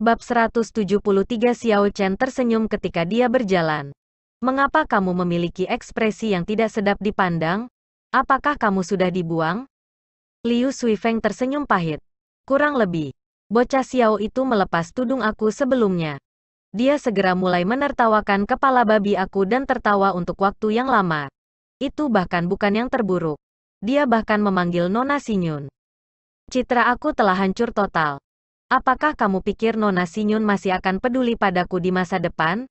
Bab 173 Xiao Chen tersenyum ketika dia berjalan. Mengapa kamu memiliki ekspresi yang tidak sedap dipandang? Apakah kamu sudah dibuang? Liu Suifeng tersenyum pahit. Kurang lebih. Bocah Xiao itu melepas tudung aku sebelumnya. Dia segera mulai menertawakan kepala babi aku dan tertawa untuk waktu yang lama. Itu bahkan bukan yang terburuk. Dia bahkan memanggil Nona Sinyun. Citra aku telah hancur total. Apakah kamu pikir Nona Sinyun masih akan peduli padaku di masa depan?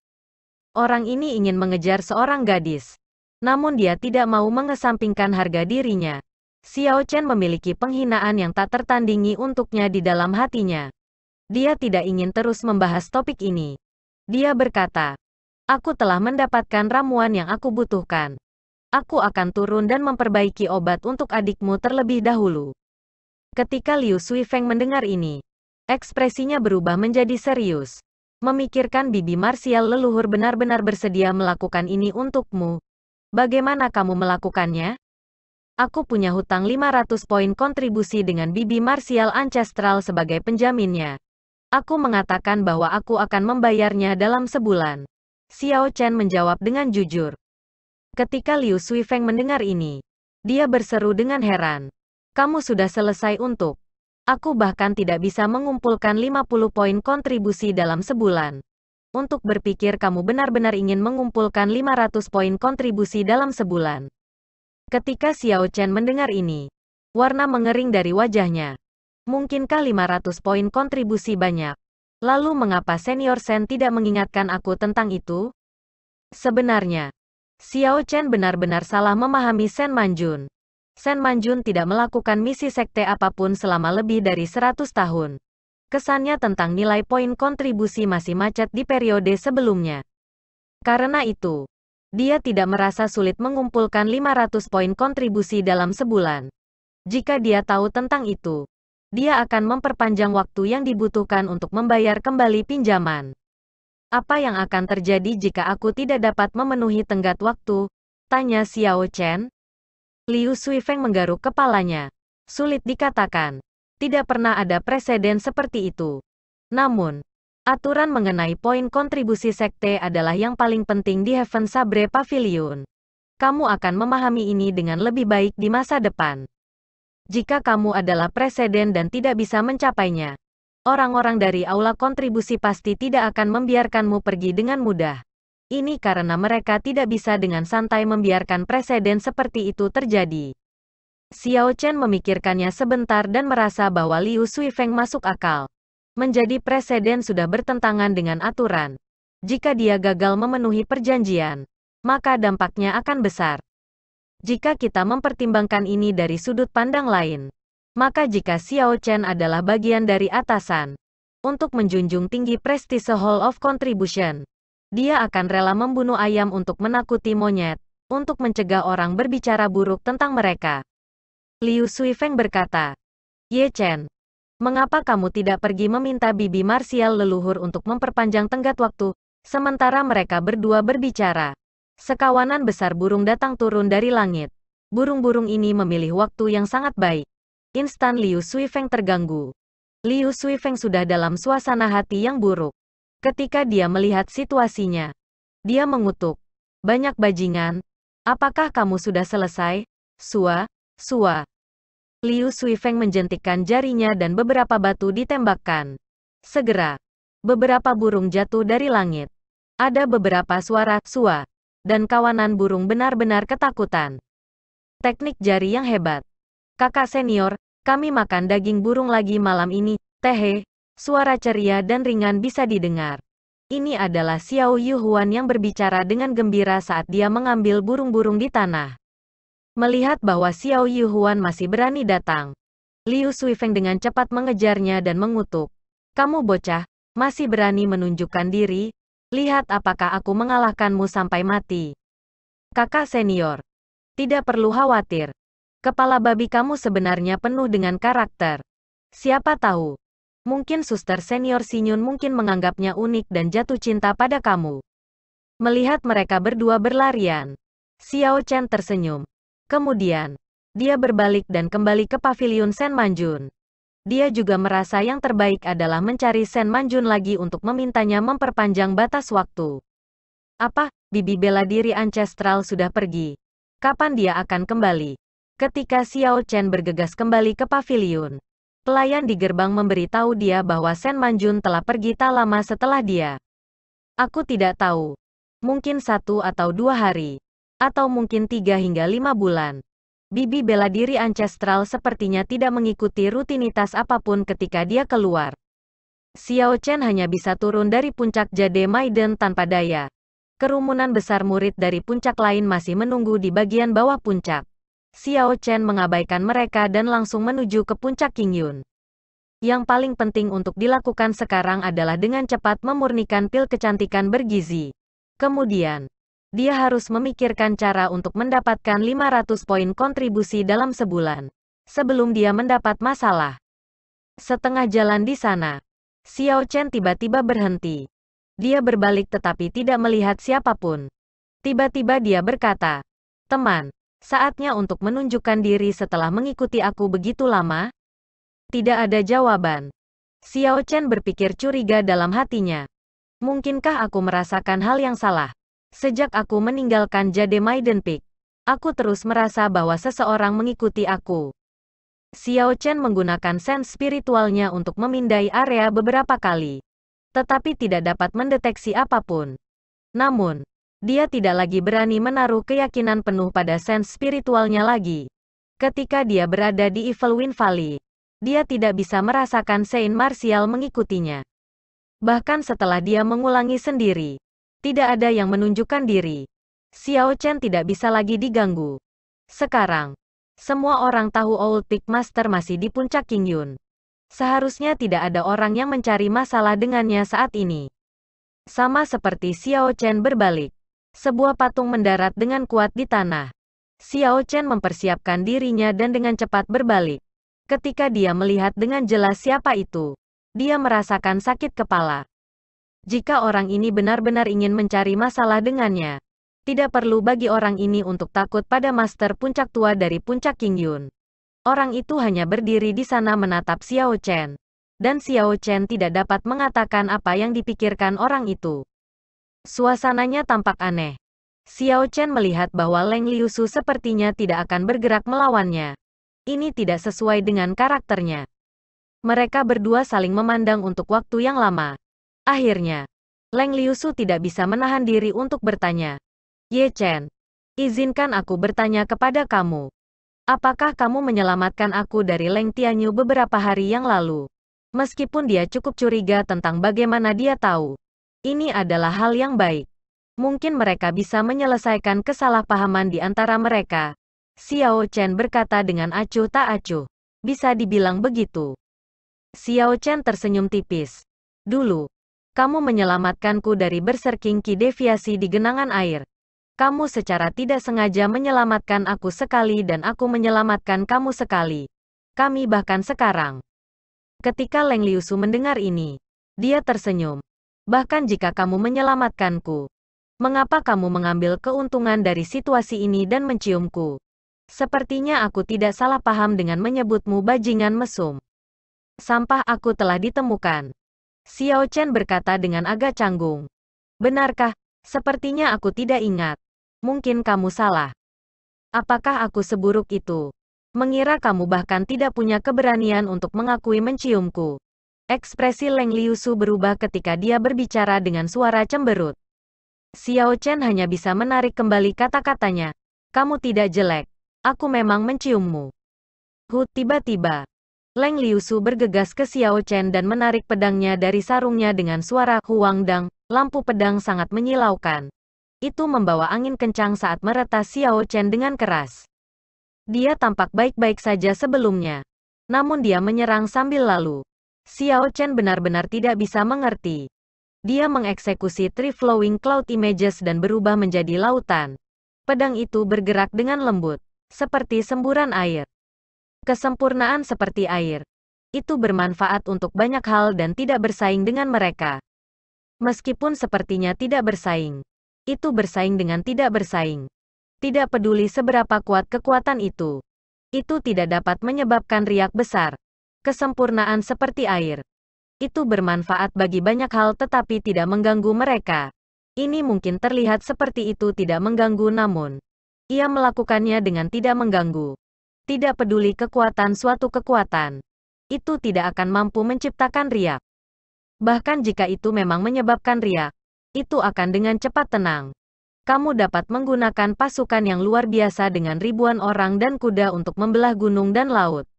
Orang ini ingin mengejar seorang gadis. Namun dia tidak mau mengesampingkan harga dirinya. Xiao Chen memiliki penghinaan yang tak tertandingi untuknya di dalam hatinya. Dia tidak ingin terus membahas topik ini. Dia berkata, "Aku telah mendapatkan ramuan yang aku butuhkan. Aku akan turun dan memperbaiki obat untuk adikmu terlebih dahulu." Ketika Liu Suifeng mendengar ini, ekspresinya berubah menjadi serius. Memikirkan bibi marsial leluhur benar-benar bersedia melakukan ini untukmu. Bagaimana kamu melakukannya? Aku punya hutang 500 poin kontribusi dengan bibi marsial ancestral sebagai penjaminnya. Aku mengatakan bahwa aku akan membayarnya dalam sebulan. Xiao Chen menjawab dengan jujur. Ketika Liu Suifeng mendengar ini, dia berseru dengan heran. Kamu sudah selesai untuk... Aku bahkan tidak bisa mengumpulkan 50 poin kontribusi dalam sebulan. Untuk berpikir kamu benar-benar ingin mengumpulkan 500 poin kontribusi dalam sebulan. Ketika Xiao Chen mendengar ini, warna mengering dari wajahnya. Mungkinkah 500 poin kontribusi banyak? Lalu mengapa Senior Sen tidak mengingatkan aku tentang itu? Sebenarnya, Xiao Chen benar-benar salah memahami Sen Manjun. Sen Manjun tidak melakukan misi sekte apapun selama lebih dari 100 tahun. Kesannya tentang nilai poin kontribusi masih macet di periode sebelumnya. Karena itu, dia tidak merasa sulit mengumpulkan 500 poin kontribusi dalam sebulan. Jika dia tahu tentang itu, dia akan memperpanjang waktu yang dibutuhkan untuk membayar kembali pinjaman. Apa yang akan terjadi jika aku tidak dapat memenuhi tenggat waktu? Tanya Xiao Chen. Liu Suifeng menggaruk kepalanya. Sulit dikatakan. Tidak pernah ada preseden seperti itu. Namun, aturan mengenai poin kontribusi sekte adalah yang paling penting di Heaven Sabre Pavilion. Kamu akan memahami ini dengan lebih baik di masa depan. Jika kamu adalah presiden dan tidak bisa mencapainya, orang-orang dari aula kontribusi pasti tidak akan membiarkanmu pergi dengan mudah. Ini karena mereka tidak bisa dengan santai membiarkan preseden seperti itu terjadi. Xiao Chen memikirkannya sebentar dan merasa bahwa Liu Suifeng masuk akal. Menjadi presiden sudah bertentangan dengan aturan. Jika dia gagal memenuhi perjanjian, maka dampaknya akan besar. Jika kita mempertimbangkan ini dari sudut pandang lain, maka jika Xiao Chen adalah bagian dari atasan, untuk menjunjung tinggi prestise Hall of Contribution, dia akan rela membunuh ayam untuk menakuti monyet, untuk mencegah orang berbicara buruk tentang mereka. Liu Suifeng berkata, "Ye Chen, mengapa kamu tidak pergi meminta bibi marsial leluhur untuk memperpanjang tenggat waktu, sementara mereka berdua berbicara?" Sekawanan besar burung datang turun dari langit. Burung-burung ini memilih waktu yang sangat baik. Instan Liu Suifeng terganggu. Liu Suifeng sudah dalam suasana hati yang buruk. Ketika dia melihat situasinya, dia mengutuk. "Banyak bajingan. Apakah kamu sudah selesai? Sua, sua." Liu Suifeng menjentikkan jarinya dan beberapa batu ditembakkan. Segera, beberapa burung jatuh dari langit. Ada beberapa suara sua, dan kawanan burung benar-benar ketakutan. Teknik jari yang hebat. "Kakak senior, kami makan daging burung lagi malam ini." Tehe, suara ceria dan ringan bisa didengar. Ini adalah Xiao Yuhuan yang berbicara dengan gembira saat dia mengambil burung-burung di tanah. Melihat bahwa Xiao Yuhuan masih berani datang, Liu Suifeng dengan cepat mengejarnya dan mengutuk. "Kamu bocah, masih berani menunjukkan diri? Lihat apakah aku mengalahkanmu sampai mati." "Kakak senior, tidak perlu khawatir. Kepala babi kamu sebenarnya penuh dengan karakter. Siapa tahu, mungkin suster senior Sinyun mungkin menganggapnya unik dan jatuh cinta pada kamu." Melihat mereka berdua berlarian, Xiao Chen tersenyum. Kemudian, dia berbalik dan kembali ke pavilion Sen Manjun. dia juga merasa yang terbaik adalah mencari Sen Manjun lagi untuk memintanya memperpanjang batas waktu. Apa, bibi bela diri ancestral sudah pergi? Kapan dia akan kembali? Ketika Xiao Chen bergegas kembali ke paviliun, pelayan di gerbang memberitahu dia bahwa Sen Manjun telah pergi tak lama setelah dia. Aku tidak tahu. Mungkin 1 atau 2 hari. Atau mungkin 3 hingga 5 bulan. Bibi bela diri ancestral sepertinya tidak mengikuti rutinitas apapun ketika dia keluar. Xiao Chen hanya bisa turun dari puncak Jade Maiden tanpa daya. Kerumunan besar murid dari puncak lain masih menunggu di bagian bawah puncak. Xiao Chen mengabaikan mereka dan langsung menuju ke puncak Qingyun. Yang paling penting untuk dilakukan sekarang adalah dengan cepat memurnikan pil kecantikan bergizi. Kemudian, dia harus memikirkan cara untuk mendapatkan 500 poin kontribusi dalam sebulan, sebelum dia mendapat masalah. Setengah jalan di sana, Xiao Chen tiba-tiba berhenti. Dia berbalik tetapi tidak melihat siapapun. Tiba-tiba dia berkata, "Teman, saatnya untuk menunjukkan diri setelah mengikuti aku begitu lama?" Tidak ada jawaban. Xiao Chen berpikir curiga dalam hatinya. Mungkinkah aku merasakan hal yang salah? Sejak aku meninggalkan Jade Maiden Peak, aku terus merasa bahwa seseorang mengikuti aku. Xiao Chen menggunakan sense spiritualnya untuk memindai area beberapa kali, tetapi tidak dapat mendeteksi apapun. Namun, dia tidak lagi berani menaruh keyakinan penuh pada sense spiritualnya lagi. Ketika dia berada di Evil Wind Valley, dia tidak bisa merasakan Saint Martial mengikutinya. Bahkan setelah dia mengulangi sendiri, tidak ada yang menunjukkan diri. Xiao Chen tidak bisa lagi diganggu. Sekarang, semua orang tahu Old Peak Master masih di puncak Qingyun. Seharusnya tidak ada orang yang mencari masalah dengannya saat ini. Sama seperti Xiao Chen berbalik, sebuah patung mendarat dengan kuat di tanah. Xiao Chen mempersiapkan dirinya dan dengan cepat berbalik. Ketika dia melihat dengan jelas siapa itu, dia merasakan sakit kepala. Jika orang ini benar-benar ingin mencari masalah dengannya, tidak perlu bagi orang ini untuk takut pada Master Puncak Tua dari Puncak Qingyun. Orang itu hanya berdiri di sana menatap Xiao Chen. Dan Xiao Chen tidak dapat mengatakan apa yang dipikirkan orang itu. Suasananya tampak aneh. Xiao Chen melihat bahwa Leng Liusu sepertinya tidak akan bergerak melawannya. Ini tidak sesuai dengan karakternya. Mereka berdua saling memandang untuk waktu yang lama. Akhirnya, Leng Liusu tidak bisa menahan diri untuk bertanya. "Ye Chen, izinkan aku bertanya kepada kamu. Apakah kamu menyelamatkan aku dari Leng Tianyu beberapa hari yang lalu?" Meskipun dia cukup curiga tentang bagaimana dia tahu, ini adalah hal yang baik. Mungkin mereka bisa menyelesaikan kesalahpahaman di antara mereka. Xiao Chen berkata dengan acuh tak acuh. Bisa dibilang begitu. Xiao Chen tersenyum tipis. "Dulu, kamu menyelamatkanku dari berserking ki deviasi di genangan air. Kamu secara tidak sengaja menyelamatkan aku sekali dan aku menyelamatkan kamu sekali. Kami bahkan sekarang." Ketika Leng Liusu mendengar ini, dia tersenyum. "Bahkan jika kamu menyelamatkanku, mengapa kamu mengambil keuntungan dari situasi ini dan menciumku? Sepertinya aku tidak salah paham dengan menyebutmu bajingan mesum. Sampah aku telah ditemukan." Xiao Chen berkata dengan agak canggung. "Benarkah? Sepertinya aku tidak ingat. Mungkin kamu salah. Apakah aku seburuk itu? Mengira kamu bahkan tidak punya keberanian untuk mengakui menciumku." Ekspresi Leng Liusu berubah ketika dia berbicara dengan suara cemberut. Xiao Chen hanya bisa menarik kembali kata-katanya. "Kamu tidak jelek. Aku memang menciummu." Tiba-tiba, Leng Liusu bergegas ke Xiao Chen dan menarik pedangnya dari sarungnya dengan suara Huang Dang. Lampu pedang sangat menyilaukan. Itu membawa angin kencang saat meretas Xiao Chen dengan keras. Dia tampak baik-baik saja sebelumnya. Namun dia menyerang sambil lalu. Xiao Chen benar-benar tidak bisa mengerti. Dia mengeksekusi Three Flowing Cloud Images dan berubah menjadi lautan. Pedang itu bergerak dengan lembut, seperti semburan air. Kesempurnaan seperti air. Itu bermanfaat untuk banyak hal dan tidak bersaing dengan mereka. Meskipun sepertinya tidak bersaing, itu bersaing dengan tidak bersaing. Tidak peduli seberapa kuat kekuatan itu tidak dapat menyebabkan riak besar. Kesempurnaan seperti air. Itu bermanfaat bagi banyak hal tetapi tidak mengganggu mereka. Ini mungkin terlihat seperti itu tidak mengganggu namun ia melakukannya dengan tidak mengganggu. Tidak peduli kekuatan suatu kekuatan. Itu tidak akan mampu menciptakan riak. Bahkan jika itu memang menyebabkan riak, itu akan dengan cepat tenang. Kamu dapat menggunakan pasukan yang luar biasa dengan ribuan orang dan kuda untuk membelah gunung dan laut.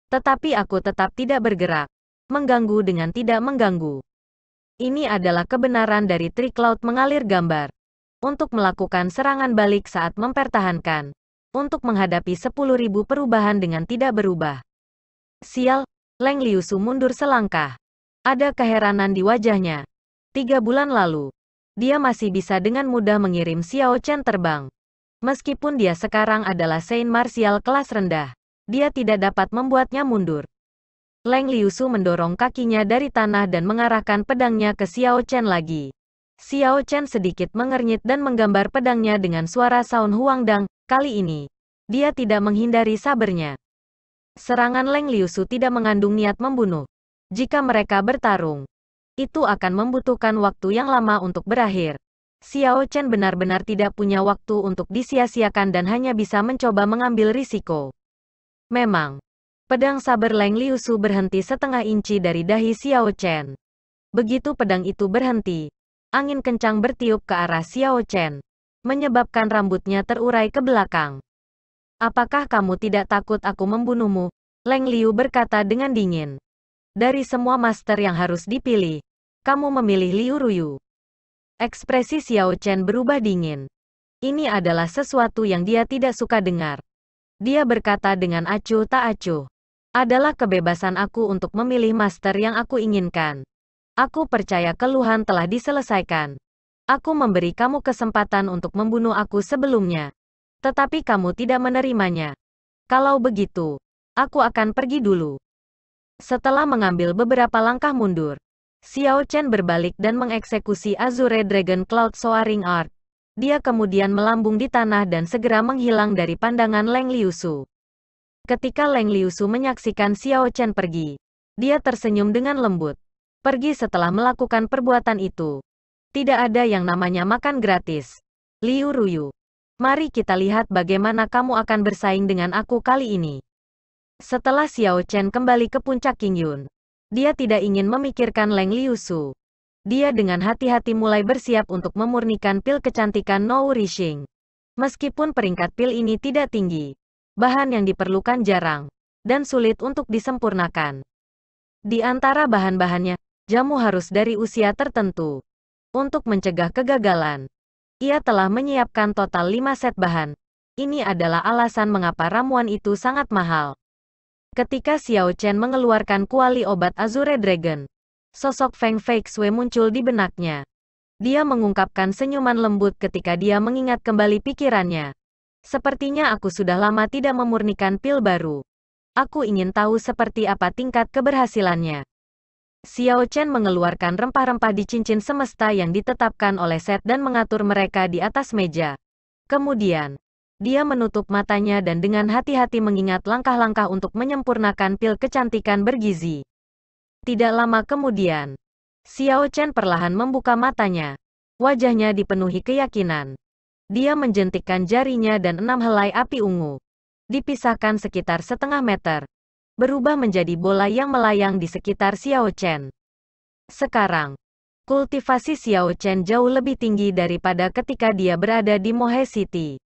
Tetapi aku tetap tidak bergerak. Mengganggu dengan tidak mengganggu. Ini adalah kebenaran dari trik laut mengalir gambar. Untuk melakukan serangan balik saat mempertahankan. Untuk menghadapi 10.000 perubahan dengan tidak berubah. Sial, Leng Liusu mundur selangkah. Ada keheranan di wajahnya. 3 bulan lalu, dia masih bisa dengan mudah mengirim Xiao Chen terbang. Meskipun dia sekarang adalah Saint Martial kelas rendah, dia tidak dapat membuatnya mundur. Leng Liusu mendorong kakinya dari tanah dan mengarahkan pedangnya ke Xiao Chen lagi. Xiao Chen sedikit mengernyit dan menggambar pedangnya dengan suara Sound Huangdang. Kali ini, dia tidak menghindari sabernya. Serangan Leng Liusu tidak mengandung niat membunuh. Jika mereka bertarung, itu akan membutuhkan waktu yang lama untuk berakhir. Xiao Chen benar-benar tidak punya waktu untuk disia-siakan dan hanya bisa mencoba mengambil risiko. Memang, pedang saber Leng Liusu berhenti setengah inci dari dahi Xiao Chen. Begitu pedang itu berhenti, angin kencang bertiup ke arah Xiao Chen, menyebabkan rambutnya terurai ke belakang. Apakah kamu tidak takut aku membunuhmu? Leng Liu berkata dengan dingin. Dari semua master yang harus dipilih, kamu memilih Liu Ruyu. Ekspresi Xiao Chen berubah dingin. Ini adalah sesuatu yang dia tidak suka dengar. Dia berkata dengan acuh tak acuh. Adalah kebebasan aku untuk memilih master yang aku inginkan. Aku percaya keluhan telah diselesaikan. Aku memberi kamu kesempatan untuk membunuh aku sebelumnya. Tetapi kamu tidak menerimanya. Kalau begitu, aku akan pergi dulu. Setelah mengambil beberapa langkah mundur, Xiao Chen berbalik dan mengeksekusi Azure Dragon Cloud Soaring Art. Dia kemudian melambung di tanah dan segera menghilang dari pandangan Leng Liusu. Ketika Leng Liusu menyaksikan Xiao Chen pergi, dia tersenyum dengan lembut. Pergi setelah melakukan perbuatan itu. Tidak ada yang namanya makan gratis. Liu Ruyu, mari kita lihat bagaimana kamu akan bersaing dengan aku kali ini. Setelah Xiao Chen kembali ke puncak Qingyun, dia tidak ingin memikirkan Leng Liusu. Dia dengan hati-hati mulai bersiap untuk memurnikan pil kecantikan No Rishing. Meskipun peringkat pil ini tidak tinggi, bahan yang diperlukan jarang, dan sulit untuk disempurnakan. Di antara bahan-bahannya, jamu harus dari usia tertentu. Untuk mencegah kegagalan, ia telah menyiapkan total 5 set bahan. Ini adalah alasan mengapa ramuan itu sangat mahal. Ketika Xiao Chen mengeluarkan kuali obat Azure Dragon, sosok Feng Feixue muncul di benaknya. Dia mengungkapkan senyuman lembut ketika dia mengingat kembali pikirannya. Sepertinya aku sudah lama tidak memurnikan pil baru. Aku ingin tahu seperti apa tingkat keberhasilannya. Xiao Chen mengeluarkan rempah-rempah di cincin semesta yang ditetapkan oleh Set dan mengatur mereka di atas meja. Kemudian, dia menutup matanya dan dengan hati-hati mengingat langkah-langkah untuk menyempurnakan pil kecantikan bergizi. Tidak lama kemudian, Xiao Chen perlahan membuka matanya. Wajahnya dipenuhi keyakinan. Dia menjentikkan jarinya dan 6 helai api ungu, dipisahkan sekitar setengah meter, berubah menjadi bola yang melayang di sekitar Xiao Chen. Sekarang, kultivasi Xiao Chen jauh lebih tinggi daripada ketika dia berada di Mohe City.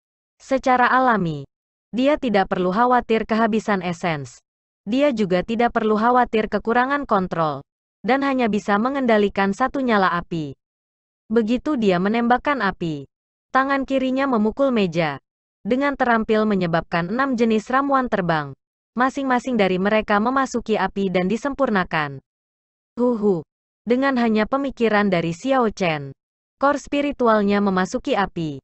Secara alami, dia tidak perlu khawatir kehabisan esens. Dia juga tidak perlu khawatir kekurangan kontrol, dan hanya bisa mengendalikan satu nyala api. Begitu dia menembakkan api, tangan kirinya memukul meja, dengan terampil menyebabkan 6 jenis ramuan terbang. Masing-masing dari mereka memasuki api dan disempurnakan. Dengan hanya pemikiran dari Xiao Chen, core spiritualnya memasuki api.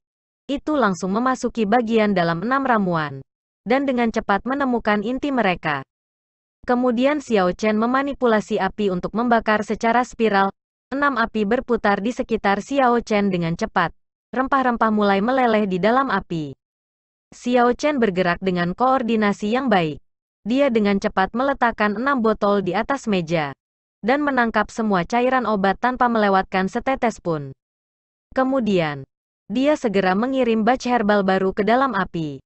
Itu langsung memasuki bagian dalam 6 ramuan, dan dengan cepat menemukan inti mereka. Kemudian Xiao Chen memanipulasi api untuk membakar secara spiral. 6 api berputar di sekitar Xiao Chen dengan cepat. Rempah-rempah mulai meleleh di dalam api. Xiao Chen bergerak dengan koordinasi yang baik. Dia dengan cepat meletakkan 6 botol di atas meja, dan menangkap semua cairan obat tanpa melewatkan setetes pun. Kemudian, dia segera mengirim batch herbal baru ke dalam api.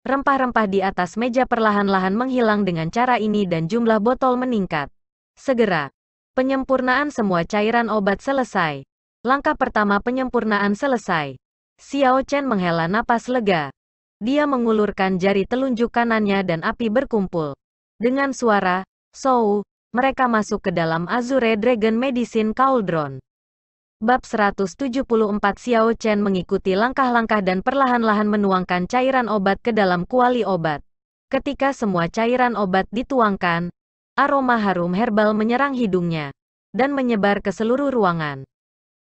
Rempah-rempah di atas meja perlahan-lahan menghilang dengan cara ini dan jumlah botol meningkat. Segera, penyempurnaan semua cairan obat selesai. Langkah pertama penyempurnaan selesai. Xiao Chen menghela napas lega. Dia mengulurkan jari telunjuk kanannya dan api berkumpul. Dengan suara, "Shou," mereka masuk ke dalam Azure Dragon Medicine Cauldron. Bab 174 Xiao Chen mengikuti langkah-langkah dan perlahan-lahan menuangkan cairan obat ke dalam kuali obat. Ketika semua cairan obat dituangkan, aroma harum herbal menyerang hidungnya dan menyebar ke seluruh ruangan.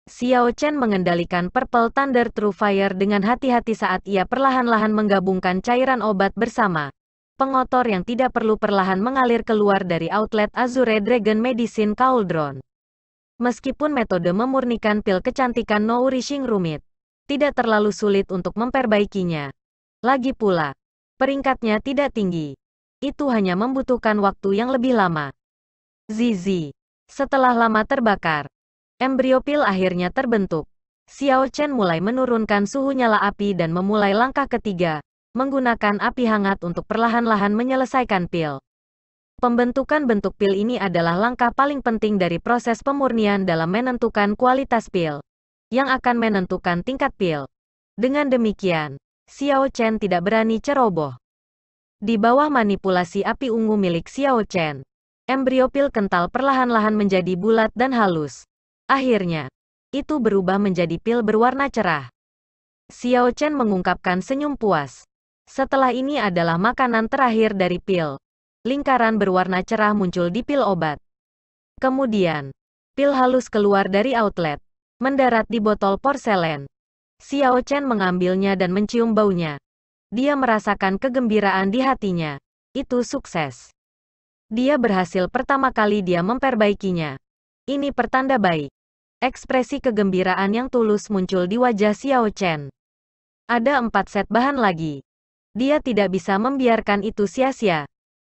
Xiao Chen mengendalikan Purple Thunder True Fire dengan hati-hati saat ia perlahan-lahan menggabungkan cairan obat bersama pengotor yang tidak perlu perlahan mengalir keluar dari outlet Azure Dragon Medicine Cauldron. Meskipun metode memurnikan pil kecantikan nourishing rumit, tidak terlalu sulit untuk memperbaikinya. Lagi pula, peringkatnya tidak tinggi. Itu hanya membutuhkan waktu yang lebih lama. Zizi. Setelah lama terbakar, embrio pil akhirnya terbentuk. Xiao Chen mulai menurunkan suhu nyala api dan memulai langkah ketiga, menggunakan api hangat untuk perlahan-lahan menyelesaikan pil. Pembentukan bentuk pil ini adalah langkah paling penting dari proses pemurnian dalam menentukan kualitas pil, yang akan menentukan tingkat pil. Dengan demikian, Xiao Chen tidak berani ceroboh. Di bawah manipulasi api ungu milik Xiao Chen, embrio pil kental perlahan-lahan menjadi bulat dan halus. Akhirnya, itu berubah menjadi pil berwarna cerah. Xiao Chen mengungkapkan senyum puas. Setelah ini adalah makanan terakhir dari pil. Lingkaran berwarna cerah muncul di pil obat. Kemudian, pil halus keluar dari outlet, mendarat di botol porselen. Xiao Chen mengambilnya dan mencium baunya. Dia merasakan kegembiraan di hatinya. Itu sukses. Dia berhasil pertama kali dia memperbaikinya. Ini pertanda baik. Ekspresi kegembiraan yang tulus muncul di wajah Xiao Chen. Ada 4 set bahan lagi. Dia tidak bisa membiarkan itu sia-sia.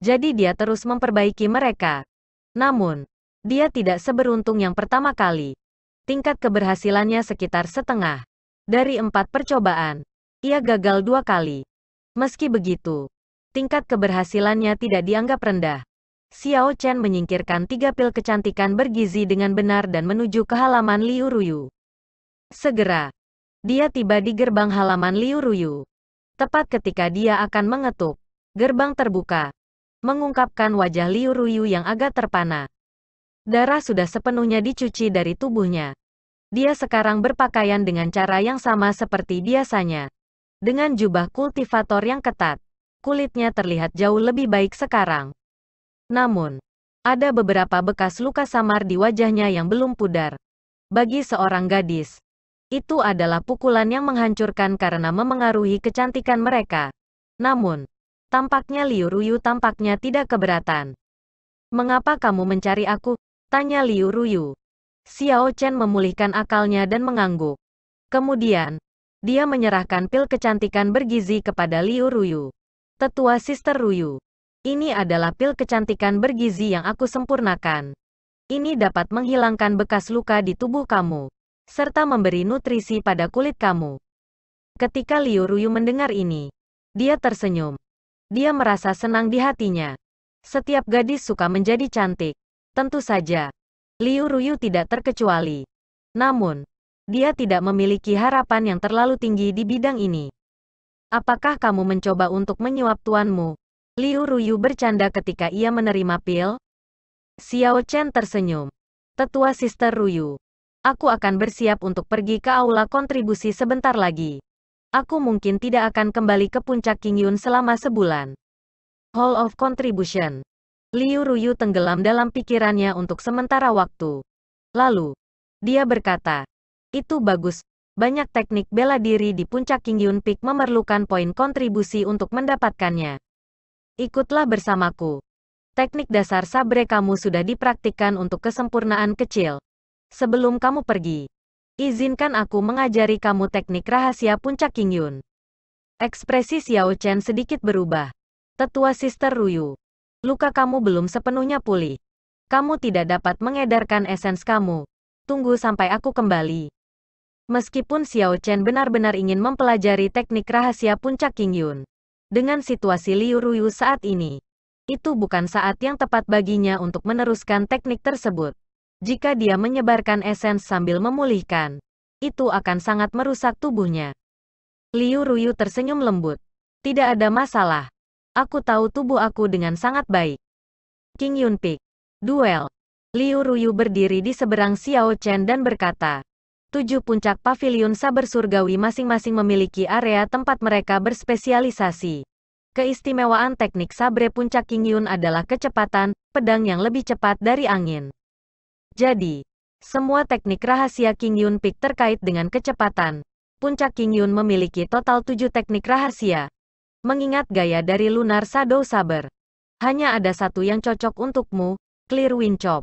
Jadi dia terus memperbaiki mereka. Namun, dia tidak seberuntung yang pertama kali. Tingkat keberhasilannya sekitar setengah. Dari 4 percobaan, ia gagal 2 kali. Meski begitu, tingkat keberhasilannya tidak dianggap rendah. Xiao Chen menyingkirkan 3 pil kecantikan bergizi dengan benar dan menuju ke halaman Liu Ruyu. Segera, dia tiba di gerbang halaman Liu Ruyu. Tepat ketika dia akan mengetuk, gerbang terbuka, mengungkapkan wajah Liu Ruyu yang agak terpana. Darah sudah sepenuhnya dicuci dari tubuhnya. Dia sekarang berpakaian dengan cara yang sama seperti biasanya. Dengan jubah kultivator yang ketat, kulitnya terlihat jauh lebih baik sekarang. Namun, ada beberapa bekas luka samar di wajahnya yang belum pudar. Bagi seorang gadis, itu adalah pukulan yang menghancurkan karena memengaruhi kecantikan mereka. Namun, tampaknya Liu Ruyu tampaknya tidak keberatan. "Mengapa kamu mencari aku?" tanya Liu Ruyu. Xiao Chen memulihkan akalnya dan mengangguk. Kemudian, dia menyerahkan pil kecantikan bergizi kepada Liu Ruyu. "Tetua Sister Ruyu, ini adalah pil kecantikan bergizi yang aku sempurnakan. Ini dapat menghilangkan bekas luka di tubuh kamu, serta memberi nutrisi pada kulit kamu." Ketika Liu Ruyu mendengar ini, dia tersenyum. Dia merasa senang di hatinya. Setiap gadis suka menjadi cantik. Tentu saja, Liu Ruyu tidak terkecuali. Namun, dia tidak memiliki harapan yang terlalu tinggi di bidang ini. "Apakah kamu mencoba untuk menyuap tuanmu?" Liu Ruyu bercanda ketika ia menerima pil. Xiao Chen tersenyum. "Tetua Sister Ruyu, aku akan bersiap untuk pergi ke aula kontribusi sebentar lagi. Aku mungkin tidak akan kembali ke puncak Qingyun selama sebulan." Hall of Contribution. Liu Ruyu tenggelam dalam pikirannya untuk sementara waktu. Lalu, dia berkata, "Itu bagus. Banyak teknik bela diri di puncak Qingyun Peak memerlukan poin kontribusi untuk mendapatkannya. Ikutlah bersamaku. Teknik dasar sabre kamu sudah dipraktikkan untuk kesempurnaan kecil. Sebelum kamu pergi, izinkan aku mengajari kamu teknik rahasia puncak Qingyun." Ekspresi Xiao Chen sedikit berubah. "Tetua Sister Ruyu, Luka kamu belum sepenuhnya pulih. Kamu tidak dapat mengedarkan esens kamu. Tunggu sampai aku kembali. Meskipun Xiao Chen benar-benar ingin mempelajari teknik rahasia puncak Qingyun, dengan situasi Liu Ruyu saat ini, itu bukan saat yang tepat baginya untuk meneruskan teknik tersebut. Jika dia menyebarkan esens sambil memulihkan, itu akan sangat merusak tubuhnya. Liu Ruyu tersenyum lembut. Tidak ada masalah. Aku tahu tubuh aku dengan sangat baik. Qingyun Peak. Duel. Liu Ruyu berdiri di seberang Xiao Chen dan berkata, 7 puncak paviliun saber surgawi masing-masing memiliki area tempat mereka berspesialisasi. Keistimewaan teknik sabre puncak Qingyun adalah kecepatan pedang yang lebih cepat dari angin. Jadi, semua teknik rahasia Qingyun Peak terkait dengan kecepatan. Puncak Qingyun memiliki total 7 teknik rahasia. Mengingat gaya dari Lunar Shadow Saber, hanya ada satu yang cocok untukmu, Clear Wind Chop.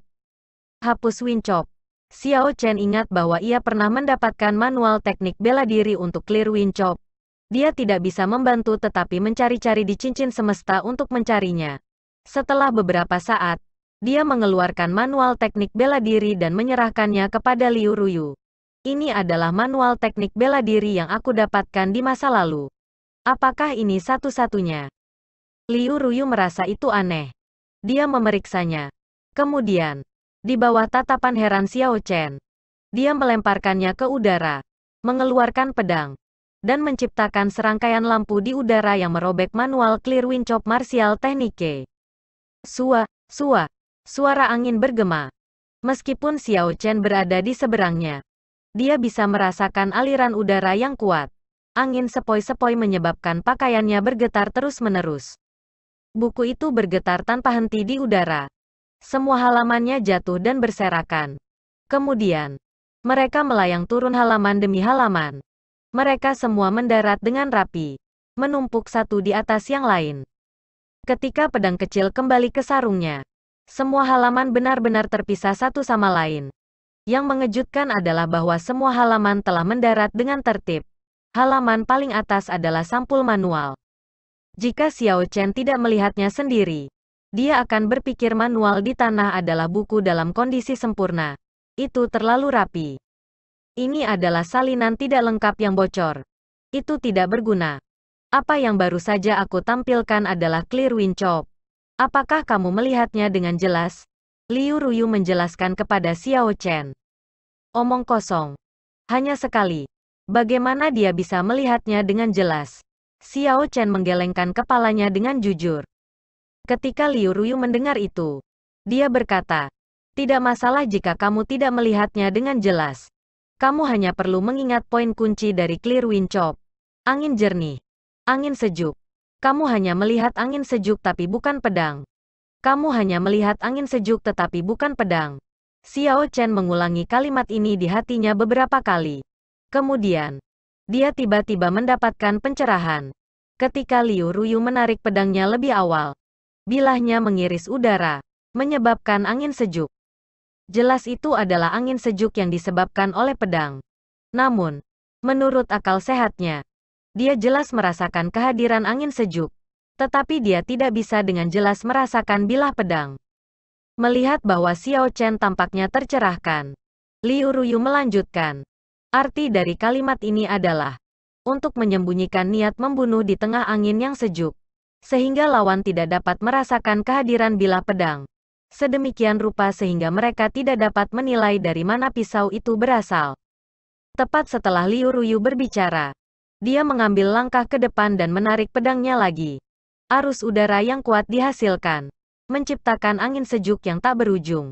Hapus Wind Chop. Xiao Chen ingat bahwa ia pernah mendapatkan manual teknik bela diri untuk Clear Wind Chop. Dia tidak bisa membantu tetapi mencari-cari di cincin semesta untuk mencarinya. Setelah beberapa saat, dia mengeluarkan manual teknik bela diri dan menyerahkannya kepada Liu Ruyu. Ini adalah manual teknik bela diri yang aku dapatkan di masa lalu. Apakah ini satu-satunya? Liu Ruyu merasa itu aneh. Dia memeriksanya. Kemudian, di bawah tatapan heran Xiao Chen, dia melemparkannya ke udara, mengeluarkan pedang, dan menciptakan serangkaian lampu di udara yang merobek manual Clear Wind Chop martial teknike. Suara angin bergema. Meskipun Xiao Chen berada di seberangnya, dia bisa merasakan aliran udara yang kuat. Angin sepoi-sepoi menyebabkan pakaiannya bergetar terus-menerus. Buku itu bergetar tanpa henti di udara. Semua halamannya jatuh dan berserakan. Kemudian, mereka melayang turun halaman demi halaman. Mereka semua mendarat dengan rapi, menumpuk satu di atas yang lain. Ketika pedang kecil kembali ke sarungnya, semua halaman benar-benar terpisah satu sama lain. Yang mengejutkan adalah bahwa semua halaman telah mendarat dengan tertib. Halaman paling atas adalah sampul manual. Jika Xiao Chen tidak melihatnya sendiri, dia akan berpikir manual di tanah adalah buku dalam kondisi sempurna. Itu terlalu rapi. Ini adalah salinan tidak lengkap yang bocor. Itu tidak berguna. Apa yang baru saja aku tampilkan adalah Clear Wind Chop. Apakah kamu melihatnya dengan jelas? Liu Ruyu menjelaskan kepada Xiao Chen. Omong kosong. Hanya sekali. Bagaimana dia bisa melihatnya dengan jelas? Xiao Chen menggelengkan kepalanya dengan jujur. Ketika Liu Ruyu mendengar itu, dia berkata, tidak masalah jika kamu tidak melihatnya dengan jelas. Kamu hanya perlu mengingat poin kunci dari Clear Wind Chop. Angin jernih. Angin sejuk. Kamu hanya melihat angin sejuk tapi bukan pedang. Kamu hanya melihat angin sejuk tetapi bukan pedang. Xiao Chen mengulangi kalimat ini di hatinya beberapa kali. Kemudian, dia tiba-tiba mendapatkan pencerahan. Ketika Liu Ruyu menarik pedangnya lebih awal, bilahnya mengiris udara, menyebabkan angin sejuk. Jelas itu adalah angin sejuk yang disebabkan oleh pedang. Namun, menurut akal sehatnya, dia jelas merasakan kehadiran angin sejuk. Tetapi dia tidak bisa dengan jelas merasakan bilah pedang. Melihat bahwa Xiao Chen tampaknya tercerahkan, Liu Ruyu melanjutkan. Arti dari kalimat ini adalah untuk menyembunyikan niat membunuh di tengah angin yang sejuk, sehingga lawan tidak dapat merasakan kehadiran bilah pedang. Sedemikian rupa sehingga mereka tidak dapat menilai dari mana pisau itu berasal. Tepat setelah Liu Ruyu berbicara, dia mengambil langkah ke depan dan menarik pedangnya lagi. Arus udara yang kuat dihasilkan, menciptakan angin sejuk yang tak berujung.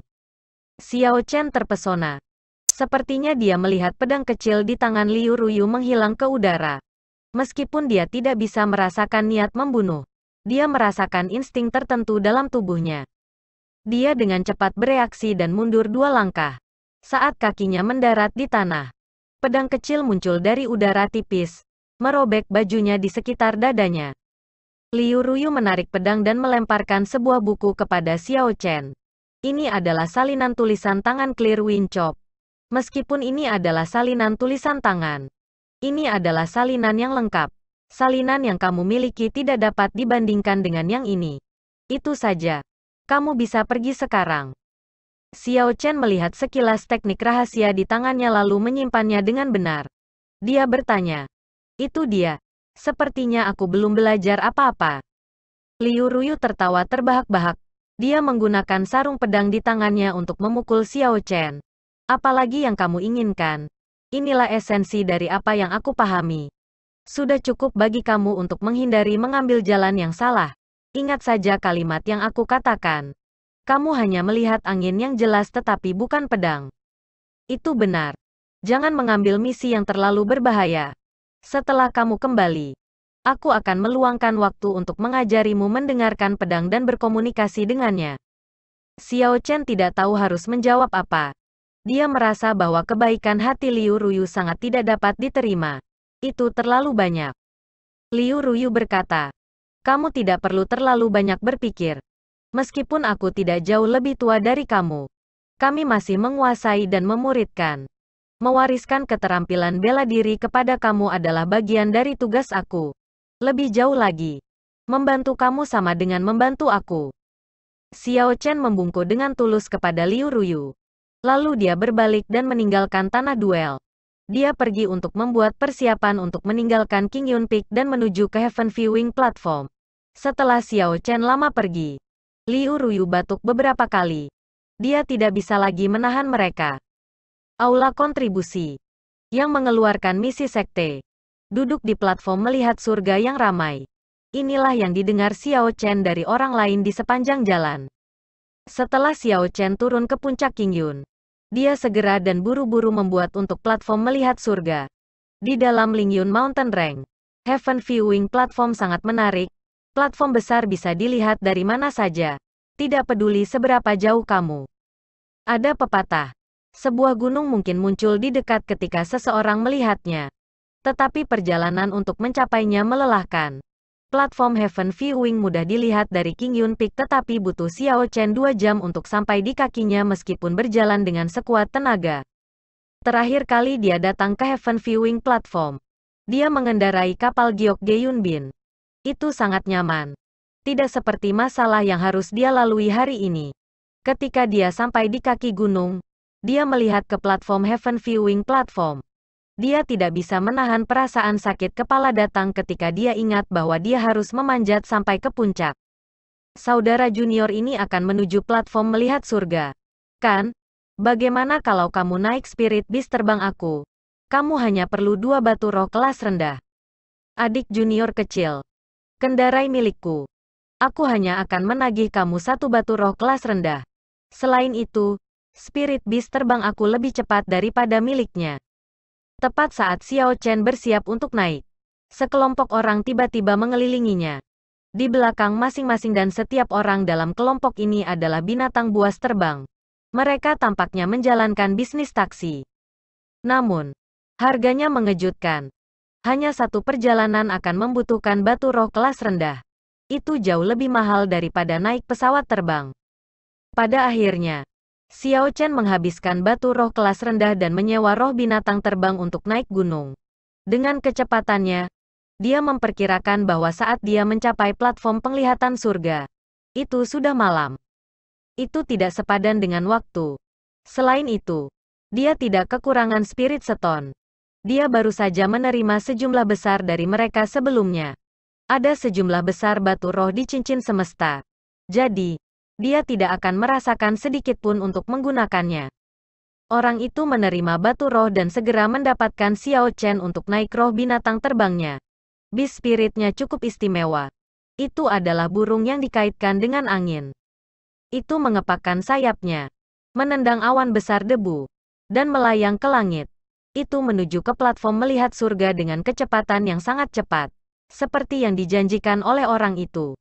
Xiao Chen terpesona. Sepertinya dia melihat pedang kecil di tangan Liu Ruyu menghilang ke udara. Meskipun dia tidak bisa merasakan niat membunuh, dia merasakan insting tertentu dalam tubuhnya. Dia dengan cepat bereaksi dan mundur 2 langkah. Saat kakinya mendarat di tanah, pedang kecil muncul dari udara tipis, merobek bajunya di sekitar dadanya. Liu Ruyu menarik pedang dan melemparkan sebuah buku kepada Xiao Chen. Ini adalah salinan tulisan tangan Clear Wind Chop. Meskipun ini adalah salinan tulisan tangan, ini adalah salinan yang lengkap. Salinan yang kamu miliki tidak dapat dibandingkan dengan yang ini. Itu saja. Kamu bisa pergi sekarang. Xiao Chen melihat sekilas teknik rahasia di tangannya lalu menyimpannya dengan benar. Dia bertanya. Itu dia. Sepertinya aku belum belajar apa-apa. Liu Ruyu tertawa terbahak-bahak. Dia menggunakan sarung pedang di tangannya untuk memukul Xiao Chen. Apalagi yang kamu inginkan? Inilah esensi dari apa yang aku pahami. Sudah cukup bagi kamu untuk menghindari mengambil jalan yang salah. Ingat saja kalimat yang aku katakan. Kamu hanya melihat angin yang jelas tetapi bukan pedang. Itu benar. Jangan mengambil misi yang terlalu berbahaya. Setelah kamu kembali, aku akan meluangkan waktu untuk mengajarimu mendengarkan pedang dan berkomunikasi dengannya. Xiao Chen tidak tahu harus menjawab apa. Dia merasa bahwa kebaikan hati Liu Ruyu sangat tidak dapat diterima. Itu terlalu banyak. Liu Ruyu berkata, kamu tidak perlu terlalu banyak berpikir. Meskipun aku tidak jauh lebih tua dari kamu, kami masih menguasai dan memuridkan. Mewariskan keterampilan bela diri kepada kamu adalah bagian dari tugas aku. Lebih jauh lagi, membantu kamu sama dengan membantu aku. Xiao Chen membungkuk dengan tulus kepada Liu Ruyu. Lalu dia berbalik dan meninggalkan tanah duel. Dia pergi untuk membuat persiapan untuk meninggalkan Qingyun Peak dan menuju ke Heaven Viewing Platform. Setelah Xiao Chen lama pergi, Liu Ruyu batuk beberapa kali. Dia tidak bisa lagi menahan mereka. Aula kontribusi. Yang mengeluarkan misi sekte. Duduk di platform melihat surga yang ramai. Inilah yang didengar Xiao Chen dari orang lain di sepanjang jalan. Setelah Xiao Chen turun ke puncak Qingyun, dia segera dan buru-buru membuat untuk platform melihat surga. Di dalam Lingyun Mountain Range, Heaven Viewing Platform sangat menarik. Platform besar bisa dilihat dari mana saja. Tidak peduli seberapa jauh kamu. Ada pepatah. Sebuah gunung mungkin muncul di dekat ketika seseorang melihatnya. Tetapi perjalanan untuk mencapainya melelahkan. Platform Heaven Viewing mudah dilihat dari Qingyun Peak tetapi butuh Xiao Chen 2 jam untuk sampai di kakinya meskipun berjalan dengan sekuat tenaga. Terakhir kali dia datang ke Heaven Viewing Platform. Dia mengendarai kapal Giok Geyunbin. Itu sangat nyaman. Tidak seperti masalah yang harus dia lalui hari ini. Ketika dia sampai di kaki gunung, dia melihat ke platform Heaven Viewing Platform. Dia tidak bisa menahan perasaan sakit kepala datang ketika dia ingat bahwa dia harus memanjat sampai ke puncak. Saudara junior ini akan menuju platform melihat surga. Kan? Bagaimana kalau kamu naik Spirit Beast terbang aku? Kamu hanya perlu 2 batu roh kelas rendah. Adik junior kecil. Kendarai milikku. Aku hanya akan menagih kamu 1 batu roh kelas rendah. Selain itu, Spirit Beast terbang aku lebih cepat daripada miliknya. Tepat saat Xiao Chen bersiap untuk naik, sekelompok orang tiba-tiba mengelilinginya. Di belakang masing-masing dan setiap orang dalam kelompok ini adalah binatang buas terbang. Mereka tampaknya menjalankan bisnis taksi. Namun, harganya mengejutkan. Hanya 1 perjalanan akan membutuhkan batu roh kelas rendah. Itu jauh lebih mahal daripada naik pesawat terbang. Pada akhirnya, Xiao Chen menghabiskan batu roh kelas rendah dan menyewa roh binatang terbang untuk naik gunung. Dengan kecepatannya, dia memperkirakan bahwa saat dia mencapai platform penglihatan surga, itu sudah malam. Itu tidak sepadan dengan waktu. Selain itu, dia tidak kekurangan spirit stone. Dia baru saja menerima sejumlah besar dari mereka sebelumnya. Ada sejumlah besar batu roh di cincin semesta. Jadi, dia tidak akan merasakan sedikit pun untuk menggunakannya. Orang itu menerima batu roh dan segera mendapatkan Xiao Chen untuk naik roh binatang terbangnya. Beast spiritnya cukup istimewa. Itu adalah burung yang dikaitkan dengan angin. Itu mengepakkan sayapnya, menendang awan besar debu, dan melayang ke langit. Itu menuju ke platform melihat surga dengan kecepatan yang sangat cepat, seperti yang dijanjikan oleh orang itu.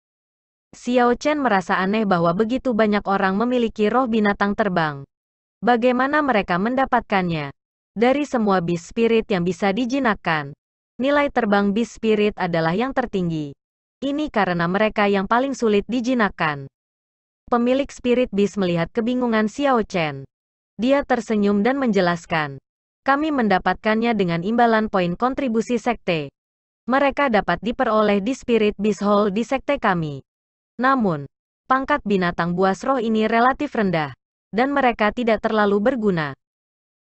Xiao Chen merasa aneh bahwa begitu banyak orang memiliki roh binatang terbang. Bagaimana mereka mendapatkannya? Dari semua beast spirit yang bisa dijinakkan, nilai terbang beast spirit adalah yang tertinggi. Ini karena mereka yang paling sulit dijinakkan. Pemilik spirit beast melihat kebingungan Xiao Chen. Dia tersenyum dan menjelaskan. Kami mendapatkannya dengan imbalan poin kontribusi sekte. Mereka dapat diperoleh di Spirit Beast Hall di sekte kami. Namun, Pangkat binatang buas roh ini relatif rendah, dan mereka tidak terlalu berguna.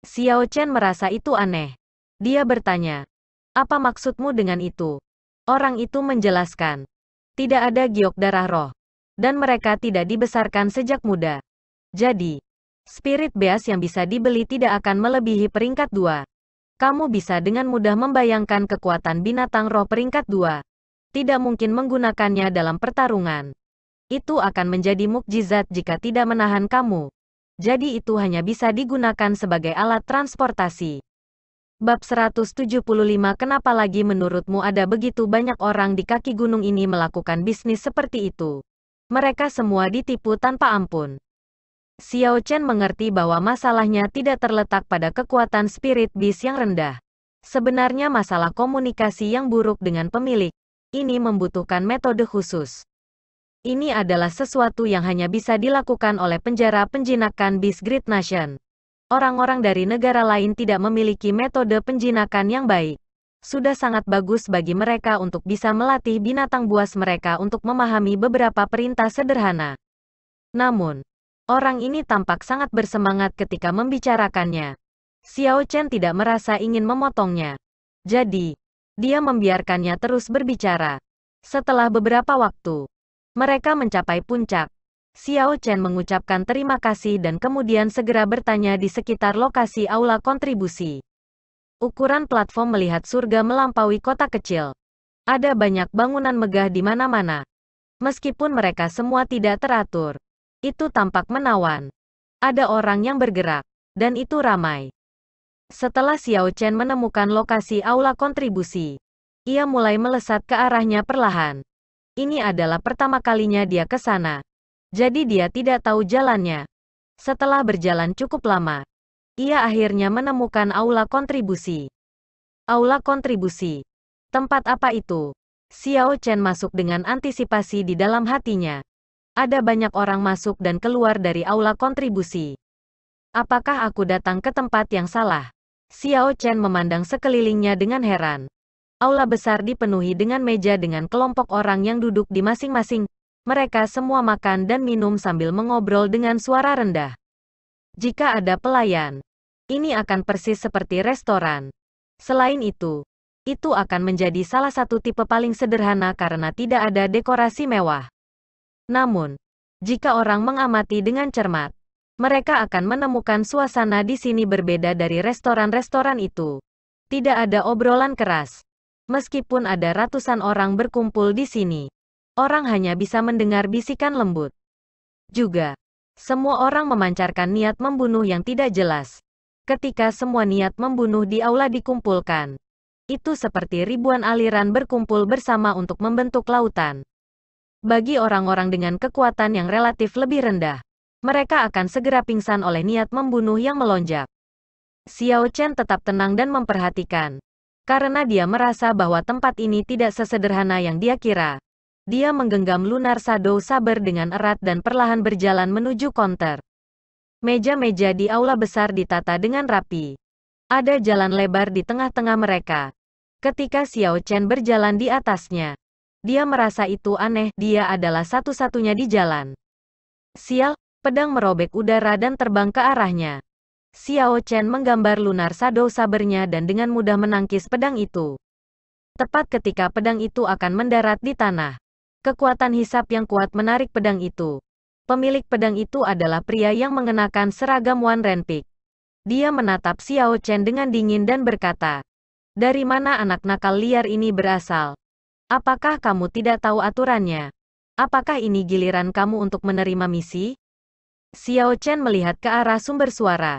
Xiao Chen merasa itu aneh. Dia bertanya, "Apa maksudmu dengan itu?" Orang itu menjelaskan, "Tidak ada giok darah roh, dan mereka tidak dibesarkan sejak muda. Jadi, spirit beast yang bisa dibeli tidak akan melebihi peringkat 2. Kamu bisa dengan mudah membayangkan kekuatan binatang roh peringkat 2. Tidak mungkin menggunakannya dalam pertarungan. Itu akan menjadi mukjizat jika tidak menahan kamu. Jadi itu hanya bisa digunakan sebagai alat transportasi." Bab 175. Kenapa lagi menurutmu ada begitu banyak orang di kaki gunung ini melakukan bisnis seperti itu? Mereka semua ditipu tanpa ampun. Xiao Chen mengerti bahwa masalahnya tidak terletak pada kekuatan spirit beast yang rendah. Sebenarnya masalah komunikasi yang buruk dengan pemilik. Ini membutuhkan metode khusus. Ini adalah sesuatu yang hanya bisa dilakukan oleh penjara penjinakan Beast Great Nation. Orang-orang dari negara lain tidak memiliki metode penjinakan yang baik. Sudah sangat bagus bagi mereka untuk bisa melatih binatang buas mereka untuk memahami beberapa perintah sederhana. Namun, orang ini tampak sangat bersemangat ketika membicarakannya. Xiao Chen tidak merasa ingin memotongnya. Jadi, dia membiarkannya terus berbicara. Setelah beberapa waktu, mereka mencapai puncak. Xiao Chen mengucapkan terima kasih dan kemudian segera bertanya di sekitar lokasi aula kontribusi. Ukuran platform melihat surga melampaui kota kecil. Ada banyak bangunan megah di mana-mana. Meskipun mereka semua tidak teratur, itu tampak menawan. Ada orang yang bergerak, dan itu ramai. Setelah Xiao Chen menemukan lokasi aula kontribusi, ia mulai melesat ke arahnya perlahan. Ini adalah pertama kalinya dia ke sana. Jadi dia tidak tahu jalannya. Setelah berjalan cukup lama, ia akhirnya menemukan aula kontribusi. Aula kontribusi. Tempat apa itu? Xiao Chen masuk dengan antisipasi di dalam hatinya. Ada banyak orang masuk dan keluar dari aula kontribusi. Apakah aku datang ke tempat yang salah? Xiao Chen memandang sekelilingnya dengan heran. Aula besar dipenuhi dengan meja dengan kelompok orang yang duduk di masing-masing. Mereka semua makan dan minum sambil mengobrol dengan suara rendah. Jika ada pelayan, ini akan persis seperti restoran. Selain itu akan menjadi salah satu tipe paling sederhana karena tidak ada dekorasi mewah. Namun, jika orang mengamati dengan cermat, mereka akan menemukan suasana di sini berbeda dari restoran-restoran itu. Tidak ada obrolan keras. Meskipun ada ratusan orang berkumpul di sini, orang hanya bisa mendengar bisikan lembut. Juga, semua orang memancarkan niat membunuh yang tidak jelas. Ketika semua niat membunuh di aula dikumpulkan, itu seperti ribuan aliran berkumpul bersama untuk membentuk lautan. Bagi orang-orang dengan kekuatan yang relatif lebih rendah, mereka akan segera pingsan oleh niat membunuh yang melonjak. Xiao Chen tetap tenang dan memperhatikan. Karena dia merasa bahwa tempat ini tidak sesederhana yang dia kira. Dia menggenggam Lunar Shadow Saber dengan erat dan perlahan berjalan menuju counter. Meja-meja di aula besar ditata dengan rapi. Ada jalan lebar di tengah-tengah mereka. Ketika Xiao Chen berjalan di atasnya, dia merasa itu aneh, dia adalah satu-satunya di jalan. Sial, pedang merobek udara dan terbang ke arahnya. Xiao Chen menggambar Lunar Shadow Saber-nya dan dengan mudah menangkis pedang itu. Tepat ketika pedang itu akan mendarat di tanah, kekuatan hisap yang kuat menarik pedang itu. Pemilik pedang itu adalah pria yang mengenakan seragam One Renpik. Dia menatap Xiao Chen dengan dingin dan berkata, "Dari mana anak nakal liar ini berasal? Apakah kamu tidak tahu aturannya? Apakah ini giliran kamu untuk menerima misi?" Xiao Chen melihat ke arah sumber suara.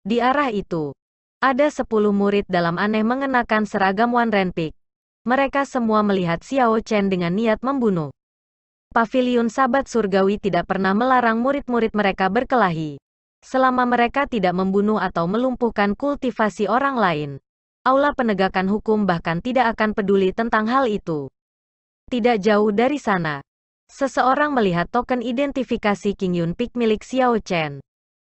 Di arah itu, ada 10 murid dalam aneh mengenakan seragam One Renpik. Mereka semua melihat Xiao Chen dengan niat membunuh. Paviliun Sabat Surgawi tidak pernah melarang murid-murid mereka berkelahi. Selama mereka tidak membunuh atau melumpuhkan kultivasi orang lain, aula penegakan hukum bahkan tidak akan peduli tentang hal itu. Tidak jauh dari sana, seseorang melihat token identifikasi King Yun Peak milik Xiao Chen.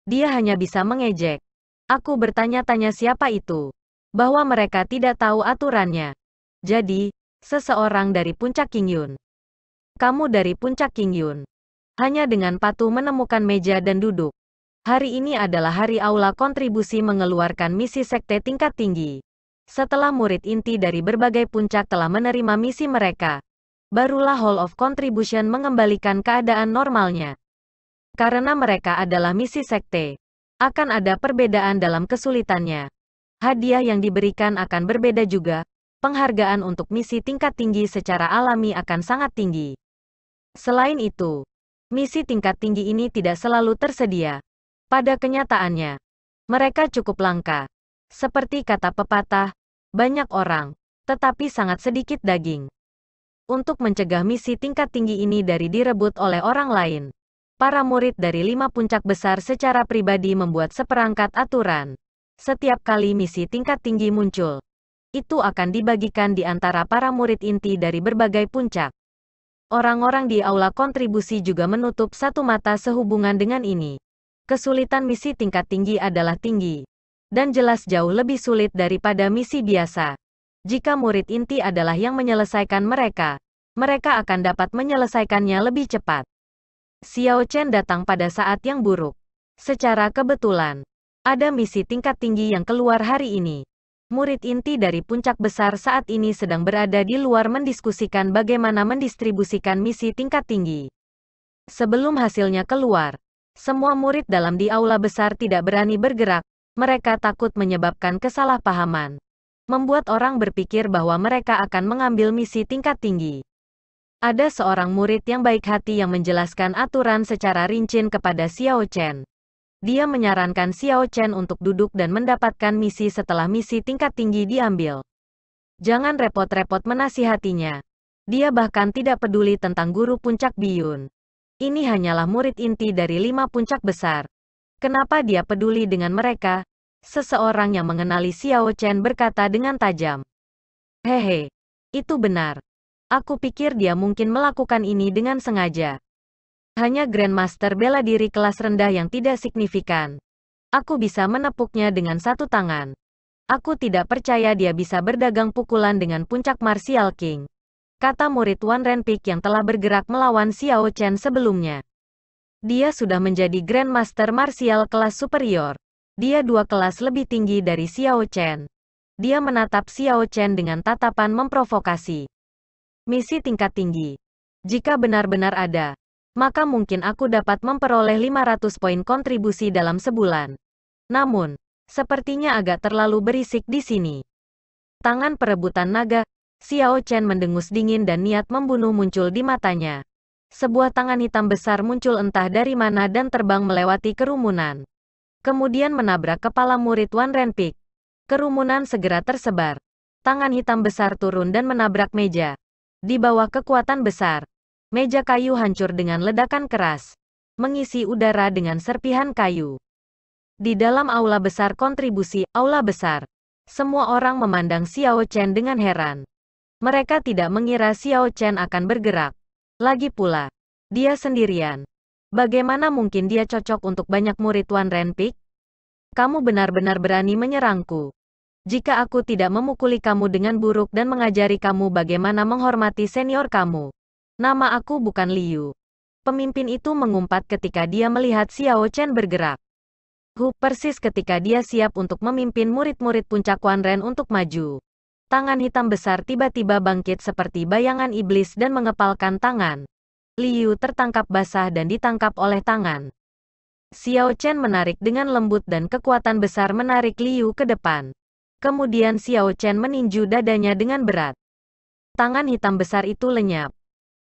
Dia hanya bisa mengejek. Aku bertanya-tanya siapa itu. Bahwa mereka tidak tahu aturannya. Jadi, seseorang dari puncak King Yun. Kamu dari puncak King Yun. Hanya dengan patuh menemukan meja dan duduk. Hari ini adalah hari aula kontribusi mengeluarkan misi sekte tingkat tinggi. Setelah murid inti dari berbagai puncak telah menerima misi mereka, barulah Hall of Contribution mengembalikan keadaan normalnya. Karena mereka adalah misi sekte, akan ada perbedaan dalam kesulitannya. Hadiah yang diberikan akan berbeda juga. Penghargaan untuk misi tingkat tinggi secara alami akan sangat tinggi. Selain itu, misi tingkat tinggi ini tidak selalu tersedia. Pada kenyataannya, mereka cukup langka. Seperti kata pepatah, banyak orang, tetapi sangat sedikit daging. Untuk mencegah misi tingkat tinggi ini dari direbut oleh orang lain, para murid dari 5 puncak besar secara pribadi membuat seperangkat aturan. Setiap kali misi tingkat tinggi muncul, itu akan dibagikan di antara para murid inti dari berbagai puncak. Orang-orang di aula kontribusi juga menutup satu mata sehubungan dengan ini. Kesulitan misi tingkat tinggi adalah tinggi, dan jelas jauh lebih sulit daripada misi biasa. Jika murid inti adalah yang menyelesaikan mereka, mereka akan dapat menyelesaikannya lebih cepat. Xiao Chen datang pada saat yang buruk. Secara kebetulan, ada misi tingkat tinggi yang keluar hari ini. Murid inti dari puncak besar saat ini sedang berada di luar mendiskusikan bagaimana mendistribusikan misi tingkat tinggi. Sebelum hasilnya keluar, semua murid dalam di aula besar tidak berani bergerak. Mereka takut menyebabkan kesalahpahaman, membuat orang berpikir bahwa mereka akan mengambil misi tingkat tinggi. Ada seorang murid yang baik hati yang menjelaskan aturan secara rinci kepada Xiao Chen. Dia menyarankan Xiao Chen untuk duduk dan mendapatkan misi setelah misi tingkat tinggi diambil. Jangan repot-repot menasihatinya. Dia bahkan tidak peduli tentang guru puncak biyun. Ini hanyalah murid inti dari 5 puncak besar. Kenapa dia peduli dengan mereka? Seseorang yang mengenali Xiao Chen berkata dengan tajam. Hehe, itu benar. Aku pikir dia mungkin melakukan ini dengan sengaja. Hanya Grandmaster bela diri kelas rendah yang tidak signifikan. Aku bisa menepuknya dengan satu tangan. Aku tidak percaya dia bisa berdagang pukulan dengan puncak Martial King, kata murid Wan Renpik yang telah bergerak melawan Xiao Chen sebelumnya. Dia sudah menjadi Grandmaster Martial kelas superior. Dia 2 kelas lebih tinggi dari Xiao Chen. Dia menatap Xiao Chen dengan tatapan memprovokasi. Misi tingkat tinggi. Jika benar-benar ada, maka mungkin aku dapat memperoleh 500 poin kontribusi dalam sebulan. Namun, sepertinya agak terlalu berisik di sini. Tangan perebutan naga, Xiao Chen mendengus dingin dan niat membunuh muncul di matanya. Sebuah tangan hitam besar muncul entah dari mana dan terbang melewati kerumunan. Kemudian menabrak kepala murid Wan Renpik. Kerumunan segera tersebar. Tangan hitam besar turun dan menabrak meja. Di bawah kekuatan besar, meja kayu hancur dengan ledakan keras, mengisi udara dengan serpihan kayu. Di dalam aula besar kontribusi, aula besar, semua orang memandang Xiao Chen dengan heran. Mereka tidak mengira Xiao Chen akan bergerak. Lagi pula, dia sendirian. Bagaimana mungkin dia cocok untuk banyak murid Wan Renpik? Kamu benar-benar berani menyerangku. Jika aku tidak memukuli kamu dengan buruk dan mengajari kamu bagaimana menghormati senior kamu. Nama aku bukan Liu. Pemimpin itu mengumpat ketika dia melihat Xiao Chen bergerak. Persis ketika dia siap untuk memimpin murid-murid puncak Wan Ren untuk maju. Tangan hitam besar tiba-tiba bangkit seperti bayangan iblis dan mengepalkan tangan. Liu tertangkap basah dan ditangkap oleh tangan. Xiao Chen menarik dengan lembut dan kekuatan besar menarik Liu ke depan. Kemudian Xiao Chen meninju dadanya dengan berat. Tangan hitam besar itu lenyap.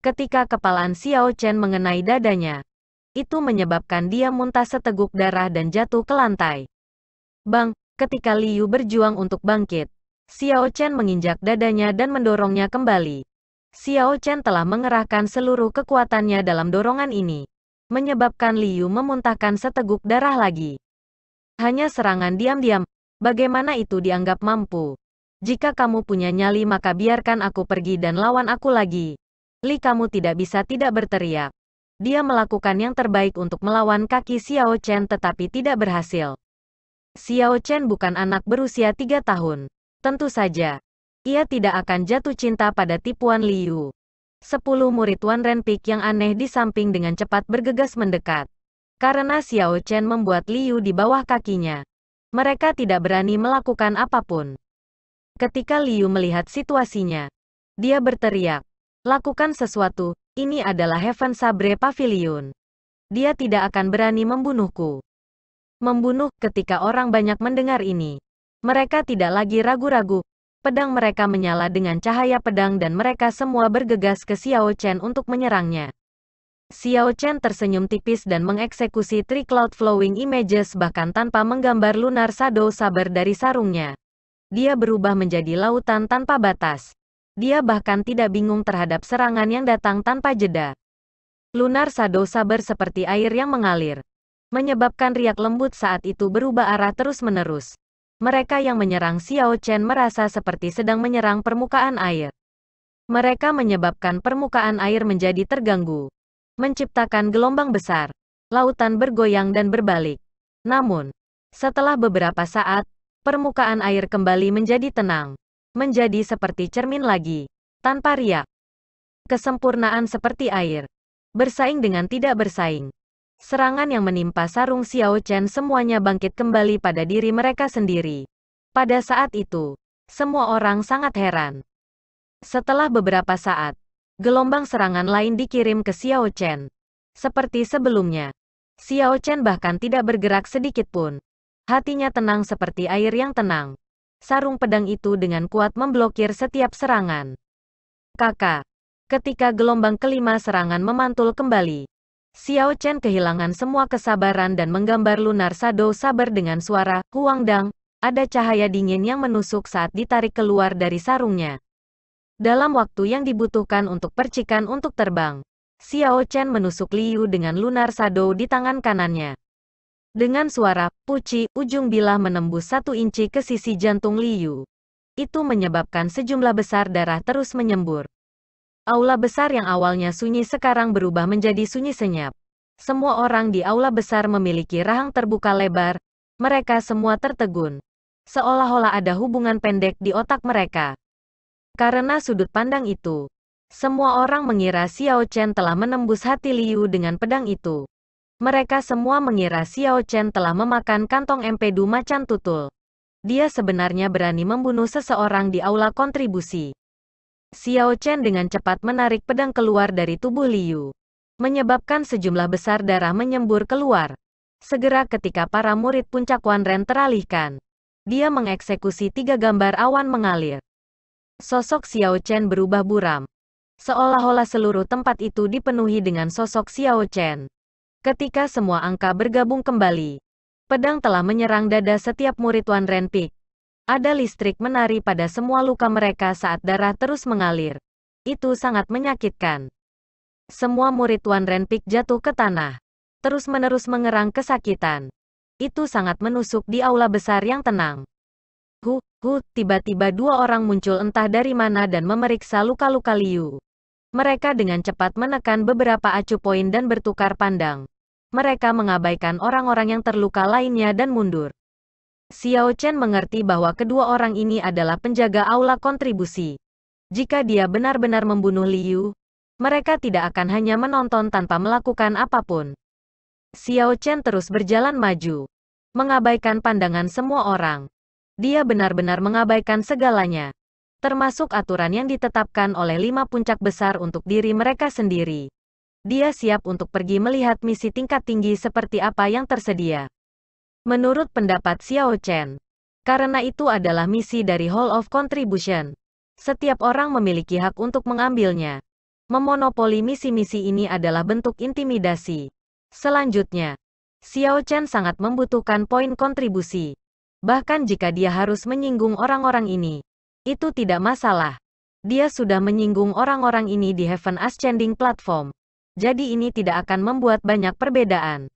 Ketika kepalaan Xiao Chen mengenai dadanya, itu menyebabkan dia muntah seteguk darah dan jatuh ke lantai. Bang, ketika Liu berjuang untuk bangkit, Xiao Chen menginjak dadanya dan mendorongnya kembali. Xiao Chen telah mengerahkan seluruh kekuatannya dalam dorongan ini, menyebabkan Liu memuntahkan seteguk darah lagi. Hanya serangan diam-diam. Bagaimana itu dianggap mampu? Jika kamu punya nyali maka biarkan aku pergi dan lawan aku lagi. Li, kamu tidak bisa tidak berteriak. Dia melakukan yang terbaik untuk melawan kaki Xiao Chen tetapi tidak berhasil. Xiao Chen bukan anak berusia 3 tahun. Tentu saja, ia tidak akan jatuh cinta pada tipuan Liu. 10 murid Wan Renpik yang aneh di samping dengan cepat bergegas mendekat. Karena Xiao Chen membuat Liu di bawah kakinya, mereka tidak berani melakukan apapun. Ketika Liu melihat situasinya, dia berteriak, "Lakukan sesuatu, ini adalah Heaven Sabre Pavilion. Dia tidak akan berani membunuhku." Membunuh. Ketika orang banyak mendengar ini, mereka tidak lagi ragu-ragu. Pedang mereka menyala dengan cahaya pedang dan mereka semua bergegas ke Xiao Chen untuk menyerangnya. Xiao Chen tersenyum tipis dan mengeksekusi Three Cloud Flowing Images bahkan tanpa menggambar Lunar Shadow Saber dari sarungnya. Dia berubah menjadi lautan tanpa batas. Dia bahkan tidak bingung terhadap serangan yang datang tanpa jeda. Lunar Shadow Saber seperti air yang mengalir, menyebabkan riak lembut saat itu berubah arah terus-menerus. Mereka yang menyerang Xiao Chen merasa seperti sedang menyerang permukaan air. Mereka menyebabkan permukaan air menjadi terganggu, menciptakan gelombang besar. Lautan bergoyang dan berbalik. Namun, setelah beberapa saat, permukaan air kembali menjadi tenang. Menjadi seperti cermin lagi, tanpa riak. Kesempurnaan seperti air. Bersaing dengan tidak bersaing. Serangan yang menimpa sarung Xiao Chen semuanya bangkit kembali pada diri mereka sendiri. Pada saat itu, semua orang sangat heran. Setelah beberapa saat, gelombang serangan lain dikirim ke Xiao Chen. Seperti sebelumnya, Xiao Chen bahkan tidak bergerak sedikit pun. Hatinya tenang seperti air yang tenang. Sarung pedang itu dengan kuat memblokir setiap serangan. Kakak. Ketika gelombang kelima serangan memantul kembali, Xiao Chen kehilangan semua kesabaran dan menggambar Lunar Shadow Saber dengan suara, "Huangdang." Ada cahaya dingin yang menusuk saat ditarik keluar dari sarungnya. Dalam waktu yang dibutuhkan untuk percikan untuk terbang, Xiao Chen menusuk Liu dengan Lunar Shadow di tangan kanannya. Dengan suara, puci, ujung bilah menembus 1 inci ke sisi jantung Liu. Itu menyebabkan sejumlah besar darah terus menyembur. Aula besar yang awalnya sunyi sekarang berubah menjadi sunyi senyap. Semua orang di aula besar memiliki rahang terbuka lebar. Mereka semua tertegun. Seolah-olah ada hubungan pendek di otak mereka. Karena sudut pandang itu, semua orang mengira Xiao Chen telah menembus hati Liu dengan pedang itu. Mereka semua mengira Xiao Chen telah memakan kantong empedu macan tutul. Dia sebenarnya berani membunuh seseorang di aula kontribusi. Xiao Chen dengan cepat menarik pedang keluar dari tubuh Liu, menyebabkan sejumlah besar darah menyembur keluar. Segera ketika para murid puncak Wan Ren teralihkan, dia mengeksekusi 3 gambar awan mengalir. Sosok Xiao Chen berubah buram. Seolah-olah seluruh tempat itu dipenuhi dengan sosok Xiao Chen. Ketika semua angka bergabung kembali, pedang telah menyerang dada setiap murid Wan Renpik. Ada listrik menari pada semua luka mereka saat darah terus mengalir. Itu sangat menyakitkan. Semua murid Wan Renpik jatuh ke tanah, terus-menerus mengerang kesakitan. Itu sangat menusuk di aula besar yang tenang. Tiba-tiba 2 orang muncul entah dari mana dan memeriksa luka-luka Liu. Mereka dengan cepat menekan beberapa acu poin dan bertukar pandang. Mereka mengabaikan orang-orang yang terluka lainnya dan mundur. Xiao Chen mengerti bahwa kedua orang ini adalah penjaga aula kontribusi. Jika dia benar-benar membunuh Liu, mereka tidak akan hanya menonton tanpa melakukan apapun. Xiao Chen terus berjalan maju, mengabaikan pandangan semua orang. Dia benar-benar mengabaikan segalanya, termasuk aturan yang ditetapkan oleh 5 puncak besar untuk diri mereka sendiri. Dia siap untuk pergi melihat misi tingkat tinggi seperti apa yang tersedia. Menurut pendapat Xiao Chen, karena itu adalah misi dari Hall of Contribution. Setiap orang memiliki hak untuk mengambilnya. Memonopoli misi-misi ini adalah bentuk intimidasi. Selanjutnya, Xiao Chen sangat membutuhkan poin kontribusi. Bahkan jika dia harus menyinggung orang-orang ini, itu tidak masalah. Dia sudah menyinggung orang-orang ini di Heaven Ascending Platform. Jadi ini tidak akan membuat banyak perbedaan.